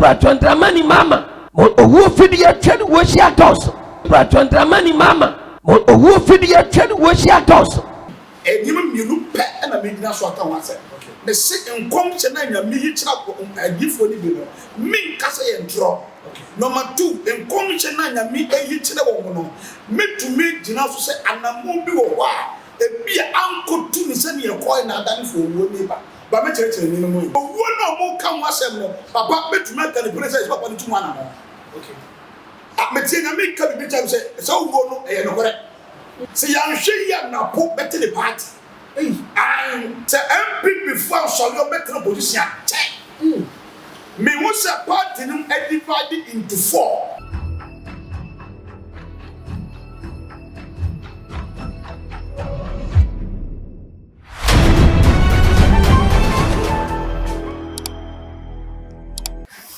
Pratondramani mama. Owo fidi atwa ne wo hia dɔso. Pratondramani mama. Owo fidi atwa ne wo hia dɔso. Enyim mienu pe na me gyina so aka ho ase. Me se enkom che na nya me yi kyira ko agifo ni bi no. Me nkasa ye ntro. Number 2, enkom che na nya me yi kyira wo no. Metumi gyina so se anamo bi wo ho a ebi ankotu ni se ne ekoi na adan fo wo ni ba. Ba me kyerɛ ni no mo. Owo na mo ka ho asɛm no. Papa metumi aka ne president papa ni tumu ana. Okay. Metie nya me ka bi kyam se wo no e no kore. See, I'm sure you are not put better the party. And the MP before so you better position. Me was a party divided into 4.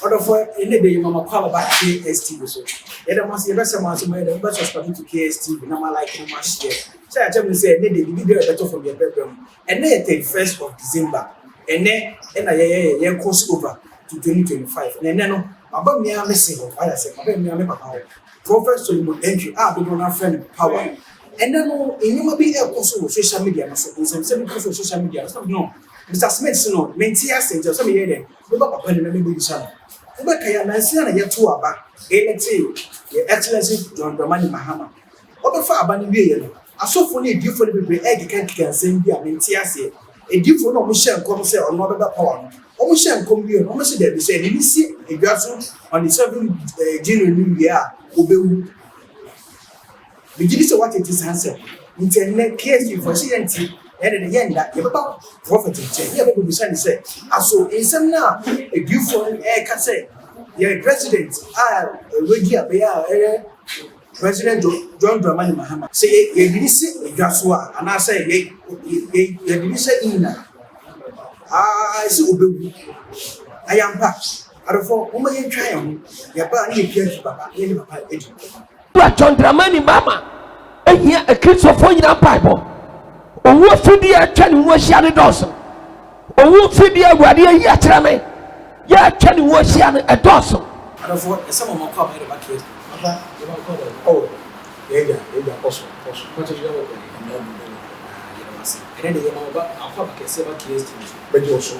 Obofour in the day mama call about KSTV so. Eda must be best man so the best respect to KSTV na my like no much share. So I tell me say the video better from your bedroom. And then 31st of December. And then I cross over to 2025. And then no about me am missing I say about me am papa. Prophet Solomon entry be one friend power. And then no in be a social media so some social media so no. Mr. Smith no mentia say just me here then. We papa na me be so. Ubekaya nansi na yetu aba elete your excellency John Dramani Mahama Obofour aba ni wie no asofo na edifo ne bebre egeka nsem bi a menti ase edifo na omo hye nkom se ono obeba power no omo hye nkom wie no omo se da bi se ni si edwaso on the 7 January new year obewu bigidi se what it is answer internet case for CNT and the end that you about prophet change you be say aso insem na edifo ka say your president already be President John Dramani Mahama say ye did say edwaso and I say ye did say ina I say obewu I am back Obofour o ma ye twan ho ye ba na ye pia papa ye ni papa edu John Dramani mama ehia a Christopher nyina Bible owo fidi atwa ne wo hia ne dɔso owo fidi awurade ayi akyerɛ me ya atwa ne wo hia ne dɔso Obofour some of my papa here back here papa you want call oh yeah apostle what you want and then the mama ba akwa ba kese ba KSTV be jo so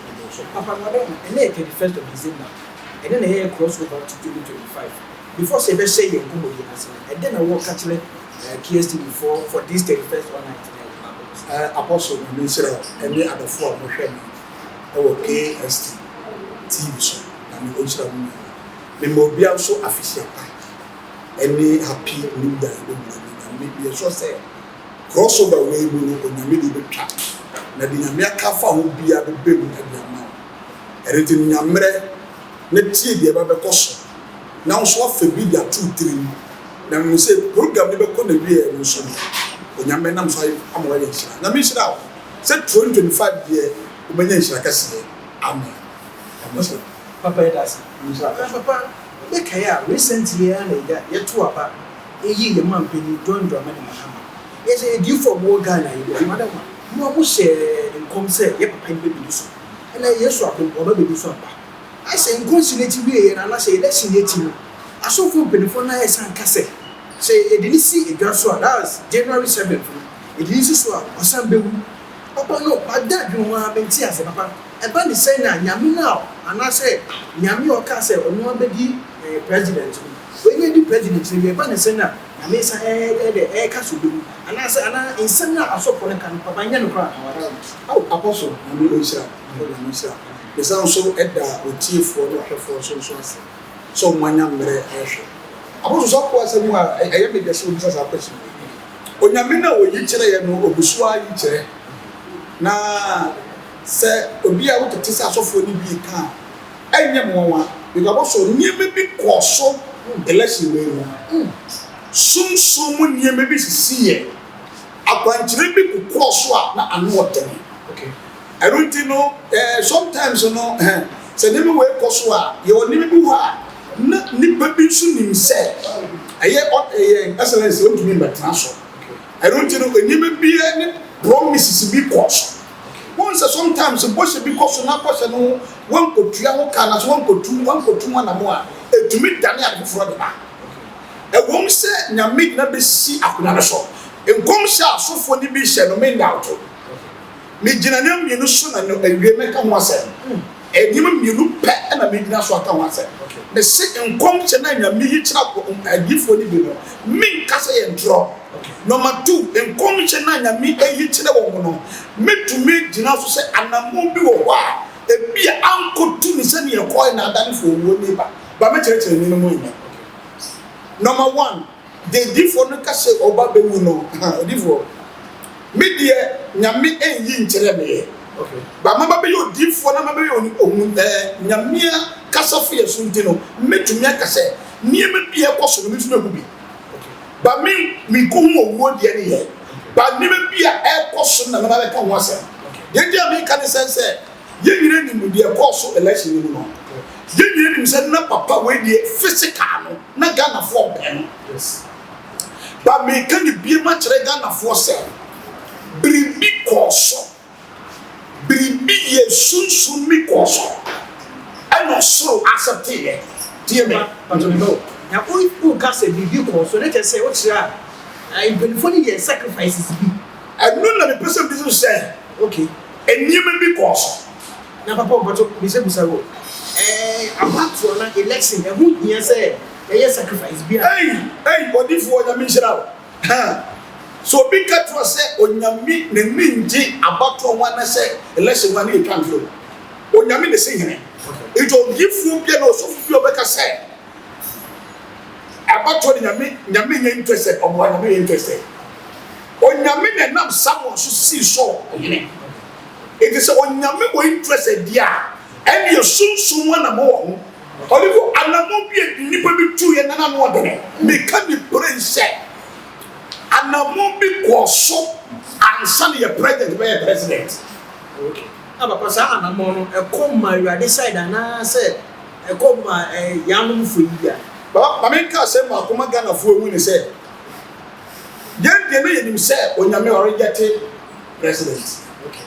papa madam and then 31st of December and then the cross over to 2025 before say be say you go mo and then I walk actually KSTV for this 31st one night apostle minister and the Obofour mo hwɛ me o KSTV so na me o chira mo me mo bia so official any happy new day we be so say crossover we no onyame de betwa na de nyame aka fa ho bia be bem aduama ereti nyamre na tie de ba be koso na so afa bi dia 2-3 na me say program de be ko na wie no so onyame nam so amwa ye nshira na me nshira say 2025 de o menya nshira kase amen amen papa edasi papa bekaya recently na yetu aba eyi ye man peni John Dramani Mahama yes edifo mo Ghana ye madam mo hye nkom se ye papa ni bebi so na yesu akon oba bebi so apa I say nkom sineti wie na na say election yeti no asofo penifo na ye san kase say edini si edwaso that was January 7th edini si so osan bewu papa no ada dwon ha menti ase papa eba ni say na nyame na ana say nyame o ka say onu abedi president when you do president you eba ni say na nyame sa ka so bewu ana say ana insem na asofo ne kan papa nya no kra apostle na me o sha the sound so edda otiefo no hwefo so ase so manya mre ehwe apostle so ko ase mu a eye me dese o sasa kwesi onyame na o yi kire ye no obusu a yi kire na se obi a wotete se asofo ni bi ka enye monwa because so nyeme bi koso election we no sum nyeme bi sisiye akwankyere bi koso a na anu woten okay I don't know sometimes you know se nyeme we koso a ye oni bi hu a na ni babi su nim se aye excellence o tumi betra so I don't know nyeme bi any promises bi koso once sometimes bosh because na bosh no wan kotua ho kana so wan kotu na mo a etumi dane adefo de ba e wom se nyame na be si akuna no so enkom sha asofo ni bi hye no me ndawto me gina na mienu so na no awie meka ho asem enyim mienu pe na me gina so aka ho asem me se enkom hye na nyame yi kira ko adefo ni bi no me kasa ye ntro number 2 enkom hye na nyame yi kira wo no metumi gina so se anamo bi wo wa ebi ankotu ni se ne ko na adan fo wo ni ba me kire ni no mo nya number 1 the different no kase oba be wu no different media nyame enyi nkire me okay ba mama be yo different na mama be yo nyame kasa fie so ntino metumi akase niema bi e koso no metumi agubi okay ba mi ko hu owo de ne ye ba niema bi e koso na mama be ka ho ase ye dia me ka ne sense ye nyire ni mu de koso election ni no ye nyire ni se na papa we de physical no na Ghana for ben yes ba me ka ni bi ma kire Ghana for se bribi koso bribi ye sunsun mi koso ano so accept ye tie me no na o ka se bribi koso ne ke se o kira I been for the sacrifices bi no na the person be say okay eniem bi koso na papa but me say busa go about to na election e hu hia say e sacrifice bi hey body for na me shira ha so big cat was say onyami na minji about to one say election one e kan flow onyami de say hene it will give you be no so fi obeka say about to nyami nya interested omo nyami interested onyami na nam someone so see so hene it is onyami go interested dia and you soon one more olivo anamo bi nipa bi tu ye nana no odene me can be pray say anamo bi koso ansa ne president be president okay aba pasa anamo no e kom ma yuade side ana say e kom ma yanum fo yia ba me ka say ma kuma Ghana fo emu ni say yen de me yenim say onyame orejete president okay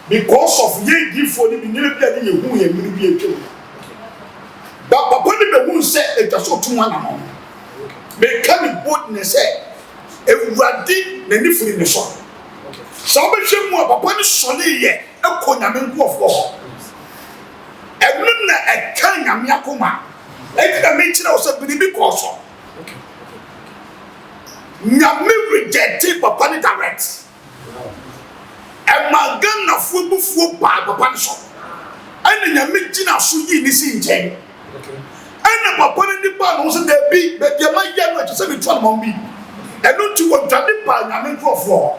because of ye gifo ni bi ni bi ade ye hu ye mi bi etwe ba papa ni be hu say e taso tuma na mo me ka ni boldness say ewurade na ni firi ne so okay so be hwemu a papa ni so ne ye ekọ nyame nkofo enu na eka nyame akoma ekida me kire o se biribi koso okay nyame reject papa ni direct magana fubufu ba papa ni so ene nyame gina so yi ni si nchen okay ene papa ni ba no se da bi be dia ma ya no se bi to na bi enu ti wo dwade ba nyame nkofo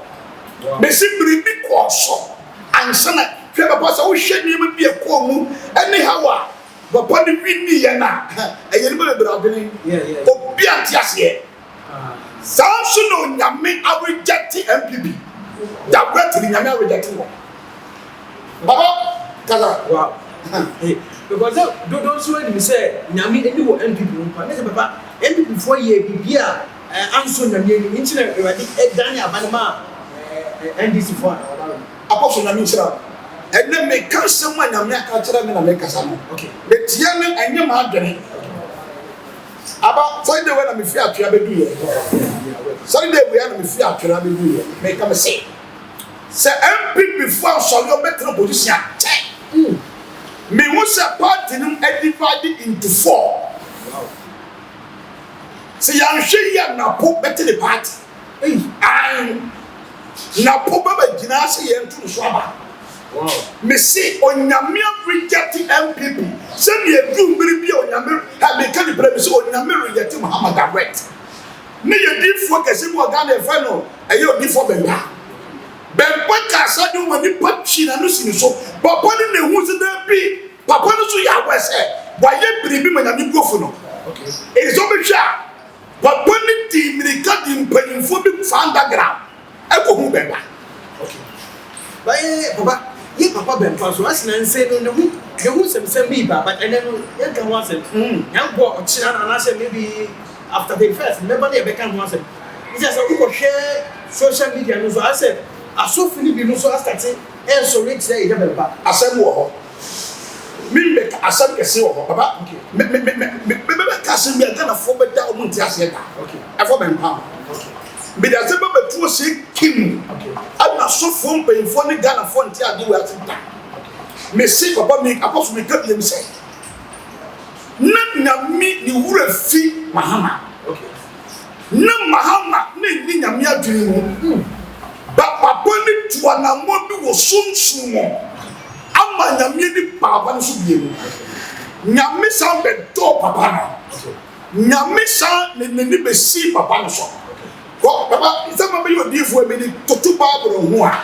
be si biribi koso ansana hwe papa sa wo hwe ni ma bi ekọ mu ene hawa papa ni winni ye na eye ni be bradeni obi atiase sanso no nyame awejati MPP direct ni nyame awejati wo baba kaza wow because don't so when me say nyame eni wo MPP mpa ne say papa MPP for ye bibia anso nyame ni ntina ewadi edane abanema NDC for apostle nyame nchira enne me kanse ma nyame aka kira me na me kasa no okay me tia ne anya ma adwene aba Sunday when me fi atwa bedu ye Sunday we na me fi atwa bedu ye me ka me say MPP for so your better position me who say party num divided into 4 wow say yan hwe ya na po better the party na po baba gina say yan tu so aba wow me see onyame reject MPP say me edu mbiri bi onyame ha me ka di premise onyame reject Mahama direct me ye di fo kese mo Ghana e fa no e ye odi fo bemba ka sa di mo ni pachi na no sini so papa ni ne hu se da bi papa no so ya wa se wa ye biribi ma nyame gofo no okay e so be sha papa ni di mirika di mpanimfo bi fa underground e ko hu bemba okay bye papa ye papa bempa so asina nse no ne hu sem bi ba but ene no ye kan wa sem yan go ochira na na say maybe after the first remember they be kan wa sem it just go share social media no so I said asofini bi no so start And so rich say you have a asem wo ho me make asem kese wo ho baba me kasem be Ghana fo be da o mu ntiase da okay afo be mpa me da se be tuo se kim okay ana so fo mpenfo ne Ghana fo ntiade we ati da me see papa me apostle me ka bi me say na mi ni wura fi Mahama okay na Mahama ni nyame adwene mu ba papa ni tuwa na mo bi wo sunsun mo ama nyame ni papa no so biemu nyame san be do papa no nyame san ni be si papa no so ko papa isama be yo difo be ni totu babro ho a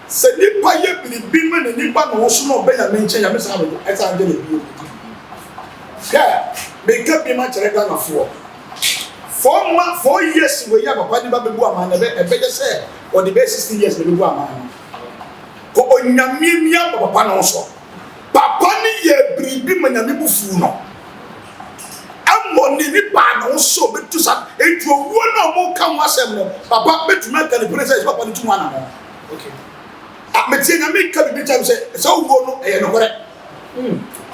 se nipa ye biribi me ni nipa no so no be nyame nche nyame san be esa ande le bi ka be ka bi ma chere ga na fo 4 years we ya papa ni ba be bu ama na be je say or the best 16 years we go am ko onyame mia papa no so papa ni ye bribi manyame bufu no amoni ni ba no so betu sa etu owo na mo ka mo asem no papa betu ma ka ni princess papa ni tu ana mo okay metie nyame ka bi time say so wo no e no kore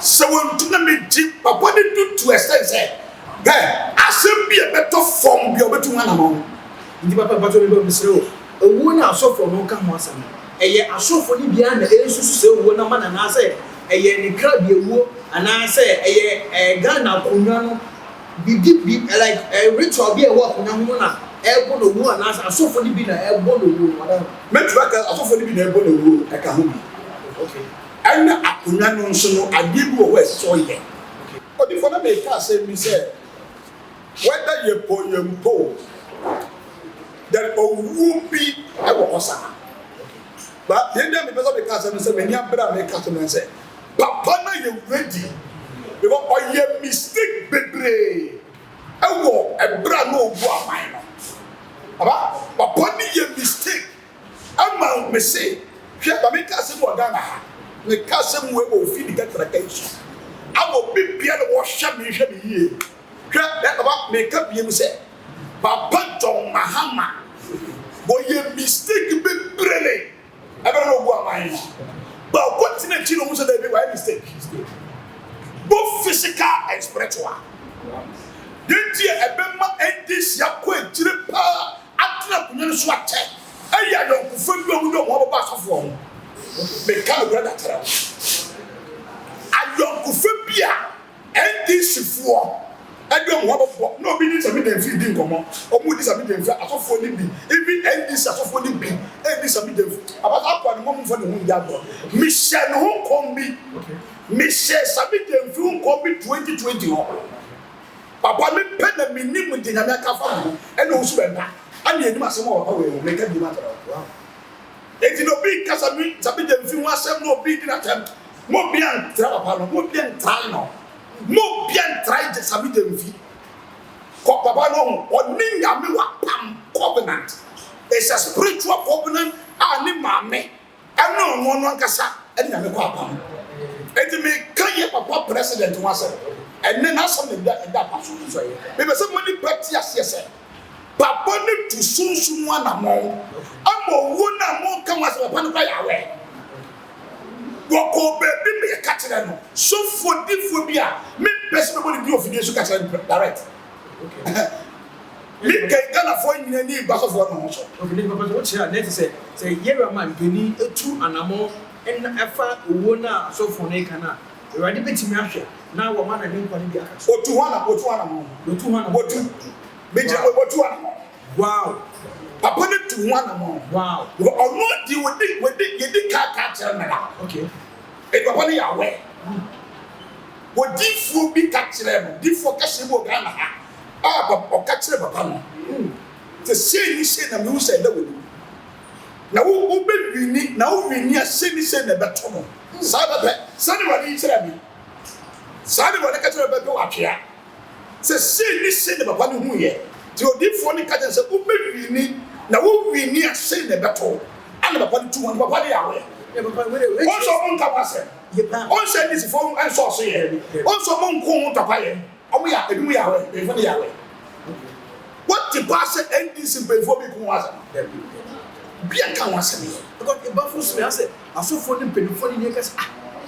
so won tu na me ji papa ni do to extent say asem bi e beto form bi obetu ana mo ndi papa bato me be misre o owo na asofo no ka mo asem eye asofo ni bia na esusu se owo na mana na say eye ni kra bi ewo ana say eye Ghana konwa no bi like ritual bi ewo konwa ho na ebo no wo ana asofo ni bi na ebo no wo madam metu aka asofo ni bi na ebo no wo aka ho bi okay ana akonwa no nso no ade bi wo so ye odi for na me ka say mi say whether you po there will be a wosa but then me person be ka say me nya bra me ka to say papa na you ready because o ye mistake bebre ewo e bra no obu aman no aba papa ni ye mistake ama me say hwe ba me ka say mo Ghana ha me ka say mo e o fi di ka tracation amo bibia no wo hwe me yie hwe that about me ka bi mu say papa John Mahama boy mistake bebrele ebe no go aman no but continue to no so there be why mistake both physical and spiritual denti ebe ma edis yakọ etire pa atna kunye no so ate eya don ku fa bi omu do mo ba sofo ho me ka brother tara ayon ku fa bia edis fo edom ho bo no bi ni sabi dem fi di nkomo omu di sabi dem fi asofo ni bi even edis asofo ni bi edis sabi dem abata akwa ni mo mfo ni hu ya do mission ho kombi mission sabi dem fi hu kombi 2020 ho papa me pena minimum de nyame aka fa mo e no so benda ani enim asem o we me ka bi matara wow eti no bi kasa mi sabi dem fi hu asem no bi di na tem mo bi an tra papa no mo bi an try no mo bi an try de sabi dem fi ko papa no oni nyame wa pam covenant it's a spiritual covenant ani mame eno no no nkasa ani nyame ko pam eti me ka ye papa president wa se ene na some da paso so ye me be se mo ni party asese papa ne tu sunsun wa na mo amo wo na mo ka wa se papa no ya we woko be bi me ka tire no so for bia me person me body bi ofidie so ka tire direct okay me kai Ghana for nyina ni ba so for no so okay papa so che net say yera man gani etu anamo en afa owo na so for na kana ewade betimi ahwe na wo ma na ne nkwa ne bi aka otu hana mo otu beje otu hana wow papa ne tu hana mo wow ono di yedi ka tell me na okay e papa ne ya we wodi fu bi ka tell me di fu ka se bo Ghana ha papa o ka tell papa no te say ni say na me hu say da wodi na wo be wini na wo wini a say ni say na beto no sa ni wadi tell me sadi wona ka tell be wa twea se say ni say na papa no hu ye ti odi fu ni ka tell say wo be wini na wo wini a say na beto ana papa ni tu won papa ni ya we papa we also on ka wase on say this for an so ye also mon ko on papa ye omo ya ebi mu ya we e fo ni ya we what the pass end this before be ko wase Be a can was me. Because the buffers me, I said, I saw for them penny for the niggas.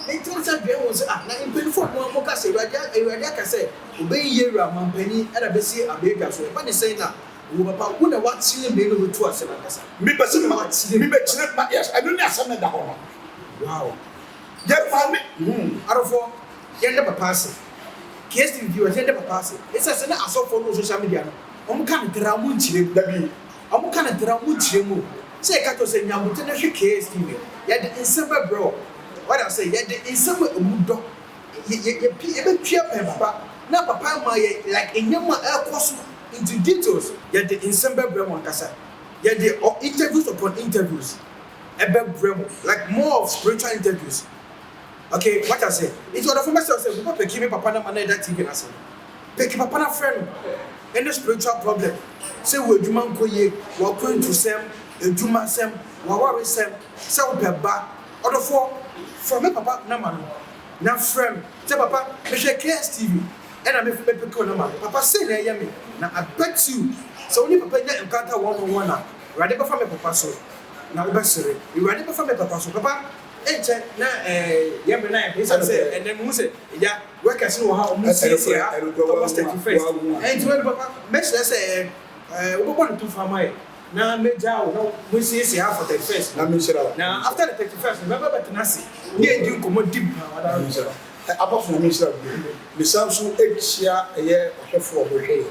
They told us there was in penny for one more say, I say, obey ye, man, penny, and I be see a bigger. So, when they say that, we were about who what see me to us. Me, but some yes, I don't know something that one. Wow. Get family. Out of four, you end up passing. Case to viewers, end up passing. It's as I saw for no social media. I'm kind of dramuchi, Dabi. I'm kind of dramuchi. Say, Cato say, Yamutan, case to me. Yet in December, bro. What I say, yet in summer, a mood dog. You peer papa. Now, papa, my like in your air cost into details. Yet in December, bro, on Cassa. Yet the interviews upon interviews. Like more of spiritual interviews. Okay, what I say? It's what I myself say, we pick him papa na man that TV na say. Pick papa na friend. Any spiritual problem. Say we djuma nko ye, we going to sem, djuma sem, we worry sem, say we pe ba. Odofo for me papa na man. Na friend. Say papa, me share KS TV. And I me pick on man. Papa say na hear me. Na I bet you. So only papa get encounter one na. Ready for me papa so. Na obesere. You ready for me papa so. Papa na yemna e say and then who say yeah workers no how almost here almost 31st and when papa make sure say we go to farm na meja no we see here for 31st na me shira now after the 31st remember but na see dey do komo deep na me shira apart from me shira me samso echia eye ahwefo obohwe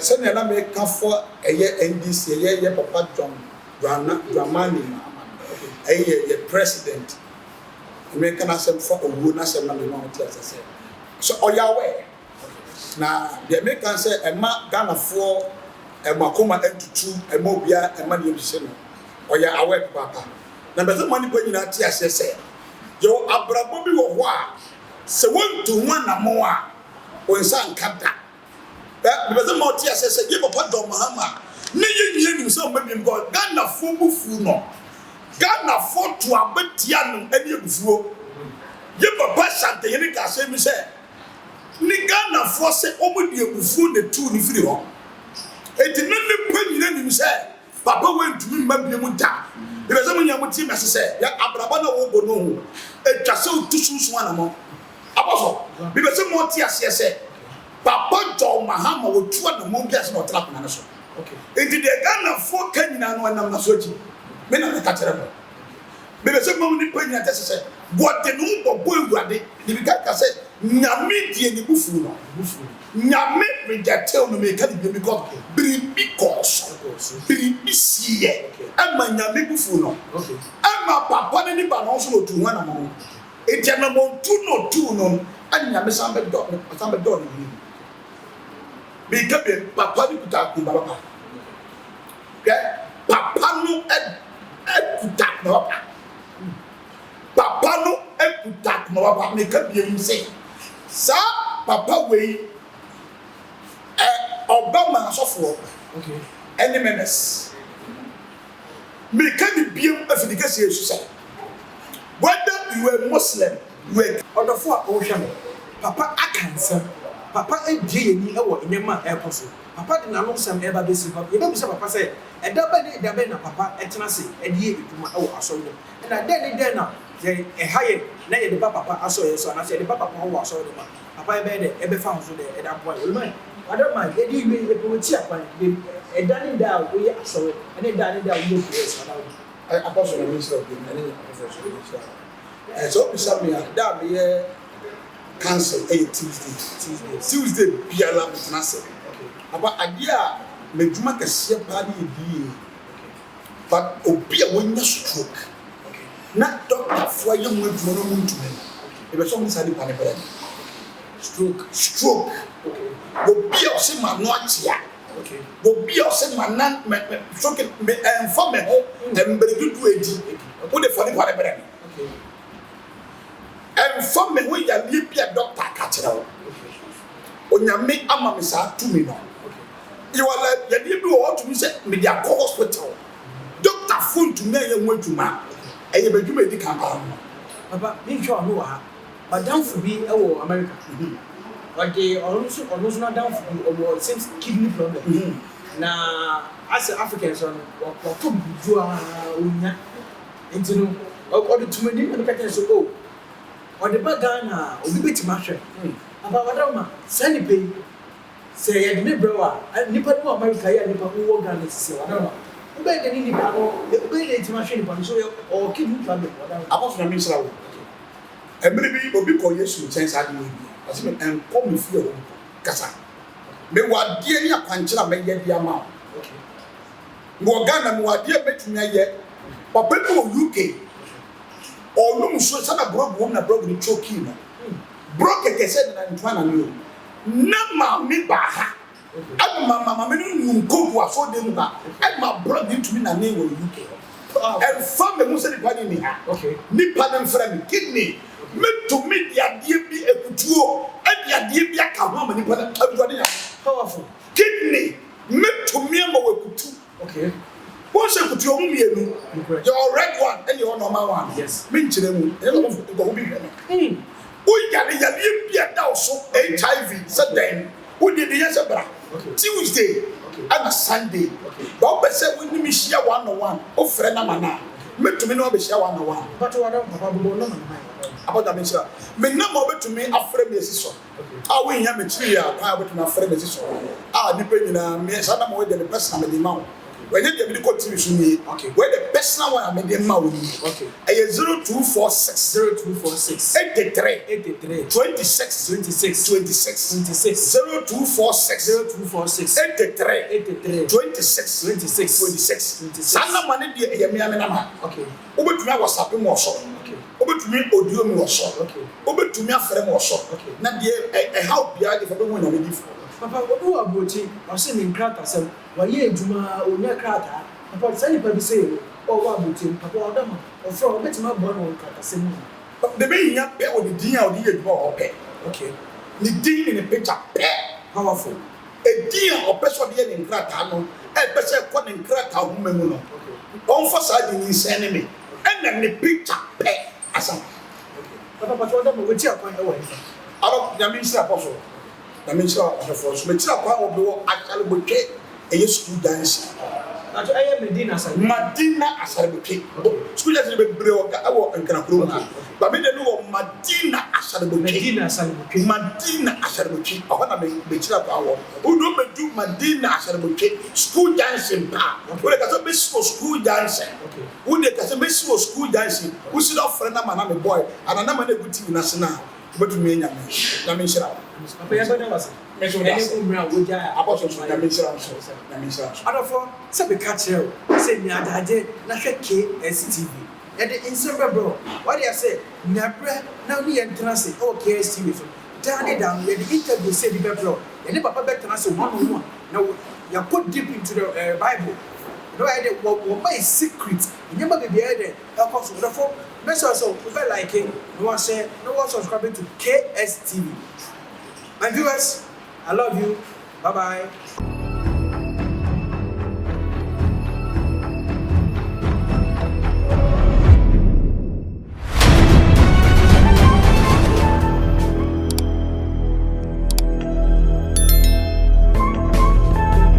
say na me ka for eye NDC eye papa John Dramani a president. American assembly for a wood national minority as I said. So, oh, Yahweh. Now, the Americans say a mark Ghana for a Makoma M2, a Mobia, a Madium Sino. Or Yahweh, Papa. Now, the money going in at TSS. Yo, Abrabobi or what? So, 1 to 1 more. Or San Capta. That was the more TSS, give up on Mahama. Nay, himself, maybe God, Ghana for Bufuno. Ghana fought to Abetian and Obofour. You papa Santa Yenica say me say. Ni Ghana for say Obofour the two ni free home. It did not pen him say. Papa went to me maybe muta. There is someone yamuti me say. Ya Abrabana Obo no. E twase otusu one among. Apostle. Because some more tia say. Papa John Mahama wo tu na mo bias na otrap na so. Okay. It did the Ghana for Kenya no na soji. Me na me catch them. Me be say mo ni panya tese say what the no bobo ewade ni bi ka say nyame die ni bufu no bufu nyame reject no me ka di because biribi cause biribi siye ama nyame bufu no okay ama papa ni ba no so tu wana mo e je na mo tu no anya me sambe do ni bi ka be papa ni kuta ku baba papa no ekutak na wapa papa no ekutak na wapa me ka bia say sa papa we Obama sofo okay any menace me ka bia afidikasi yesu say whether you are Muslim you are Obofour ocean papa akansa papa edie ni e wo enema ekoso papa de na no sam eba besi papa ye be say papa say edaba na papa etena se edie eduma e wo aso no na den na ye haye na ye de papa aso ye so na se de papa wo aso de papa e be de e be fa ho so de e da boy we man adama edi we e be ti akwan de edani da wo ye aso we ene da ni da wo ye so na apostle na minister of the many professor so bisa me da me ye cancel Tuesday biala metna se aba adia medjuma kase pa ni bi but obi a wonya stroke na doctor for you mo edjuma no ntumi e be so mo sadi pa ne bere stroke okay obi a se ma no atia okay obi a se ma nan stroke me enfo me ho embere dudu edi wo de for ne pa ne bere okay from me we ya bia doctor ka kire wo onyame ama me sa tumi no you are like ya bi wo to me say me dia go hospital doctor phone to me ya nwadwuma eye badwuma edi kan ba baba me sure no ha madam fu bi e wo America but they also na down for seems kidney problem na as Africans on what to do unya into no or the to me no pete so oh or the bagana obi beti ma hwe aba wadama sani pay say ya de brewa nipa no America ya nipa wo Ghana sisi wadama ube de ni nipa no ube de ti ma hwe nipa so o kid nipa no wadama apostle na minister wo emre bi obi ko Yesu sense ade wo bi asi me enko me fie wo kasa me wadie ni akwankyera me ye dia ma okay mo Ghana mo wadie betumi aye papa bi wo UK olum so sana brogu na brogu ni choki no broke kese na ntwana no na ma mi ba ha mama me no nkobu aso de mu ba ma brogu ntumi na ne wo UK and family mo se ni pa ni ha okay ni pa na mfra mi kidney me to me dia die bi ekutuo dia die bi aka ho ma ni pa na adwade ya powerful kidney me to me ma wekutu okay what's a good young you? Your red one and your normal one. Yes. Minchim, go be here. We got a also HIV, said then. Who did the answer? Tuesday and a Sunday. Bob said, we need share 101. Oh, friend, Amana. Meant to me no be share 101. But what about the minister? Me no more to me a friend is I win him a tree, I would my friend is ah, depending on me, some more than the person I'm in the mouth. When you get the continue, okay. Where the personal one I made them out. Okay. I 0246 0246 83 26 0246 83 26 Sana money be a yamina. Okay. Over to me was happy more so. Okay. Over to me audio me was so. Okay. Over to me a friend was so. Okay. Now a help behind if I don't want to be Papa, what do I go I say in crata some why ye Juma or near crata. Papa, Sandy Papa say, oh, what would you, Papa Adama, or from better my born on crata same. But the main young pair with the deer or the more pay. Okay. The deer in a picture, powerful. A deer or person in crata, a person caught in crata woman. On for side in his enemy, and then the picture pay as a Papa, what would you point away? Out of the minister apostle. I mean, so much power actually would a school dance. I am Medina as a school as a bro, I walk and can approve. But made a new Madina as a Medina as a boutique. I want to make power. Who don't do Madina as a boutique? School dancing. Well, it has a best for school dancing. Who they has a best for school dancing? Who should offer a man, boy, and another good team national. But me, I mean, Papa, you never was it. Apostle, I mean, I don't for some catcher. Say, I did not KSTV. And the instant bro, what do you say? Never, now we entrance oh KSTV. Turn it down, where the interview said the bro. And the Papa better answer 1 Now, you put deep into the Bible. No idea what my secret. You never be there. Apostle, therefore, that's also like it. No one said, no one subscribing to KSTV. My viewers, I love you. Bye-bye.